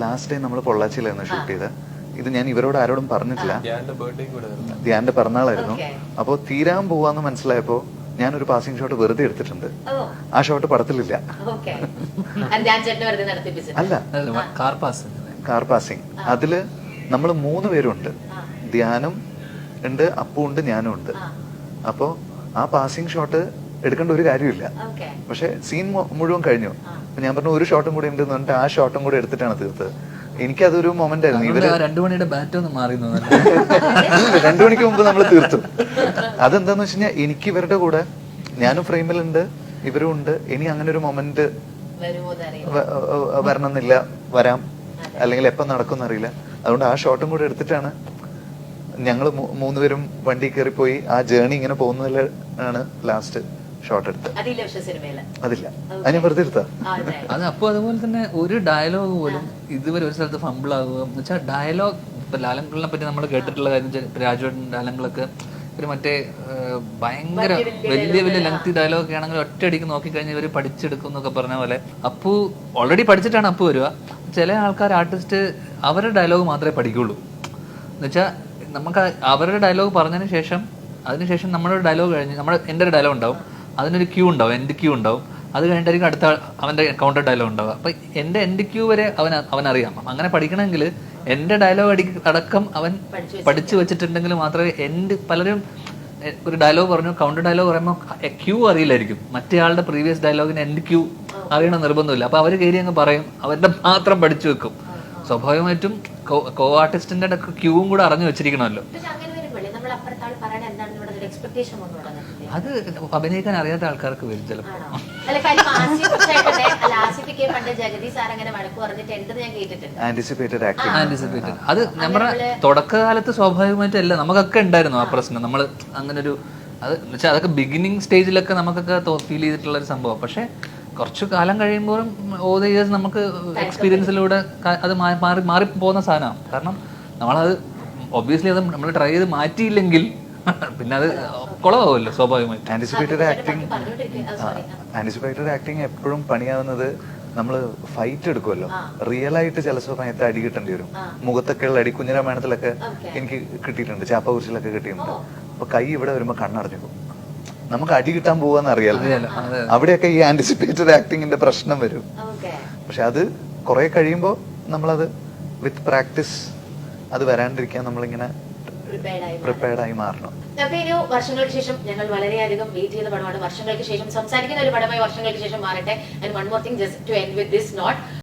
Last day നമ്മൾ പൊള്ളാച്ചിയിലായിരുന്നു shoot ചെയ്ത്. ഇത് ഞാൻ ഇവരോട് ആരോടും പറഞ്ഞിട്ടില്ല. ധ്യാന്റെ പിറന്നാളായിരുന്നു. അപ്പോൾ തീരാൻ പോവാന്ന് മനസ്സിലായപ്പോ ഞാനൊരു പാസിംഗ് ഷോട്ട് വെറുതെ എടുത്തിട്ടുണ്ട്. ആ ഷോട്ട് പടത്തിലില്ല. അല്ല, കാർ പാസിംഗ്. അതില് നമ്മൾ 3 പേരുണ്ട്. ധ്യാനം ഉണ്ട്, അപ്പു ഉണ്ട്, ഞാനും ഉണ്ട്. അപ്പോ ആ പാസിംഗ് ഷോട്ട് എടുക്കേണ്ട ഒരു കാര്യമില്ല. പക്ഷെ സീൻ മുഴുവൻ കഴിഞ്ഞു. ഞാൻ പറഞ്ഞു ഒരു ഷോട്ടും കൂടി ഉണ്ടെന്ന് പറഞ്ഞിട്ട് ആ ഷോട്ടും കൂടി എടുത്തിട്ടാണ് തീർത്തത്. എനിക്കതൊരു മൊമെന്റ് ആയിരുന്നു. ഇവര് 2 മണിയുടെ ബാറ്റ് ഒന്ന് മാറി 2 മണിക്ക് മുമ്പ് നമ്മൾ തീർത്തു. അതെന്താന്ന് വെച്ച് കഴിഞ്ഞാൽ എനിക്ക് ഇവരുടെ കൂടെ ഞാനും ഫ്രെയിമിലുണ്ട്, ഇവരും ഉണ്ട്. ഇനി അങ്ങനെ ഒരു മൊമെന്റ് വരണമെന്നില്ല, വരാം, അല്ലെങ്കിൽ എപ്പം നടക്കും അറിയില്ല. അതുകൊണ്ട് ആ ഷോട്ടും കൂടെ എടുത്തിട്ടാണ് ഞങ്ങൾ 3 പേരും വണ്ടി കയറി പോയി. ആ ജേർണി ഇങ്ങനെ പോകുന്നതിലാണ് ലാസ്റ്റ് ഷോട്ട് എടുത്തത്. അതില്ല, അത് ഞാൻ വെറുതെ എടുത്താ. അത് അപ്പൊ അതുപോലെ തന്നെ ഒരു ഡയലോഗ് പോലും ഇതുവരെ ഒരു സ്ഥലത്ത് ഫംബിൾ ആകുക എന്ന് വെച്ചാൽ ഡയലോഗ് ഇപ്പൊ ലാലങ്കളിനെ പറ്റി നമ്മൾ കേട്ടിട്ടുള്ള കാര്യം, രാജുവേട്ടൻ ലാലങ്കളൊക്കെ ഒരു മറ്റേ ഭയങ്കര വലിയ വലിയ ലെങ്തി ഡയലോഗ് ഒക്കെ ആണെങ്കിൽ ഒറ്റയടിക്ക് നോക്കിക്കഴിഞ്ഞാൽ ഇവർ പഠിച്ചെടുക്കും എന്നൊക്കെ പറഞ്ഞ പോലെ അപ്പു ഓൾറെഡി പഠിച്ചിട്ടാണ് അപ്പു വരിക. ചില ആൾക്കാർ ആർട്ടിസ്റ്റ് അവരുടെ ഡയലോഗ് മാത്രമേ പഠിക്കുള്ളൂ. എന്നുവെച്ചാൽ നമുക്ക് അവരുടെ ഡയലോഗ് പറഞ്ഞതിന് ശേഷം അതിനുശേഷം നമ്മുടെ ഡയലോഗ് കഴിഞ്ഞ് എൻ്റെ ഒരു ഡയലോഗ് ഉണ്ടാവും, അതിനൊരു ക്യൂ ഉണ്ടാവും, എൻഡ് ക്യൂ ഉണ്ടാവും. അത് കഴിഞ്ഞിട്ടായിരിക്കും അടുത്ത അവൻ്റെ കൗണ്ടർ ഡയലോഗ് ഉണ്ടാവുക. അപ്പം എൻ്റെ എൻഡ് ക്യൂ വരെ അവനറിയാം. അങ്ങനെ പഠിക്കണമെങ്കിൽ എൻ്റെ ഡയലോഗ് അടക്കം അവൻ പഠിച്ചു വെച്ചിട്ടുണ്ടെങ്കിൽ മാത്രമേ പലരും ഒരു ഡയലോഗ് പറഞ്ഞു, കൗണ്ടർ ഡയലോഗ് പറയുമ്പോൾ ക്യൂ അറിയില്ലായിരിക്കും. മറ്റേ ആളുടെ പ്രീവിയസ് ഡയലോഗിന് എൻഡ് ക്യൂ അറിയണം നിർബന്ധമില്ല. അപ്പോൾ അവർ കയറി അങ്ങ് പറയും, അവരുടെ മാത്രം പഠിച്ചു വെക്കും. സ്വാഭാവികമായിട്ടും കോ ആർട്ടിസ്റ്റിന്റെ ക്യൂവും കൂടെ അറിഞ്ഞു വെച്ചിരിക്കണമല്ലോ. അത് അഭിനയിക്കാൻ അറിയാത്ത ആൾക്കാർക്ക് വരും ചിലപ്പോൾ. അത് നമ്മുടെ തുടക്കകാലത്ത് സ്വാഭാവികമായിട്ടല്ല, നമുക്കൊക്കെ ഉണ്ടായിരുന്നു ആ പ്രശ്നം. നമ്മൾ അങ്ങനെ ഒരു അത് വെച്ചാൽ അതൊക്കെ ബിഗിനിങ് സ്റ്റേജിലൊക്കെ നമുക്കൊക്കെ ഫീൽ ചെയ്തിട്ടുള്ള ഒരു സംഭവം. പക്ഷെ കുറച്ചു കാലം കഴിയുമ്പോഴും ഓരോ ഇയേഴ്സ് നമുക്ക് എക്സ്പീരിയൻസിലൂടെ അത് മാറി പോകുന്ന സാധനമാണ്. കാരണം നമ്മളത് ഒബ്വിയസ്ലി അത് നമ്മൾ ട്രൈ ചെയ്ത് മാറ്റിയില്ലെങ്കിൽ പിന്നെ അത് കുളമാവുമല്ലോ സ്വാഭാവികമായിട്ട്. ആന്റിസിപ്പേറ്റഡ് ആക്ടിങ് എപ്പോഴും പണിയാവുന്നത് നമ്മൾ ഫൈറ്റ് എടുക്കുമല്ലോ, റിയൽ ആയിട്ട് ചില സമയത്ത് അടി കിട്ടേണ്ടി വരും. മുഖത്തൊക്കെയുള്ള അടി കുഞ്ഞിരാമായണത്തിലൊക്കെ എനിക്ക് കിട്ടിയിട്ടുണ്ട്, ചാപ്പകുരിശിലൊക്കെ കിട്ടിയിട്ടുണ്ട്. അപ്പൊ കൈ ഇവിടെ വരുമ്പോ കണ്ണടഞ്ഞു പോകും. നമുക്ക് അടി കിട്ടാൻ പോവാന്ന് അറിയാലോ. അവിടെയൊക്കെ ഈ ആന്റിസിപ്പേറ്റഡ് ആക്ടിങ്ങിന്റെ പ്രശ്നം വരും. പക്ഷെ അത് കുറെ കഴിയുമ്പോൾ നമ്മളത് വിത്ത് പ്രാക്ടീസ് അത് വരാണ്ടിരിക്കാൻ നമ്മളിങ്ങനെ പ്രിപ്പയർഡ് ആയി മാറണം. വർഷങ്ങൾക്ക് ശേഷം ഞങ്ങൾ വളരെയധികം വെയിറ്റ് ചെയ്ത പടമാണ്. വർഷങ്ങൾക്ക് ശേഷം സംസാരിക്കുന്ന ഒരു പടമായി വർഷങ്ങൾക്ക് ശേഷം മാറട്ടെ. And one more thing, just to end with this not.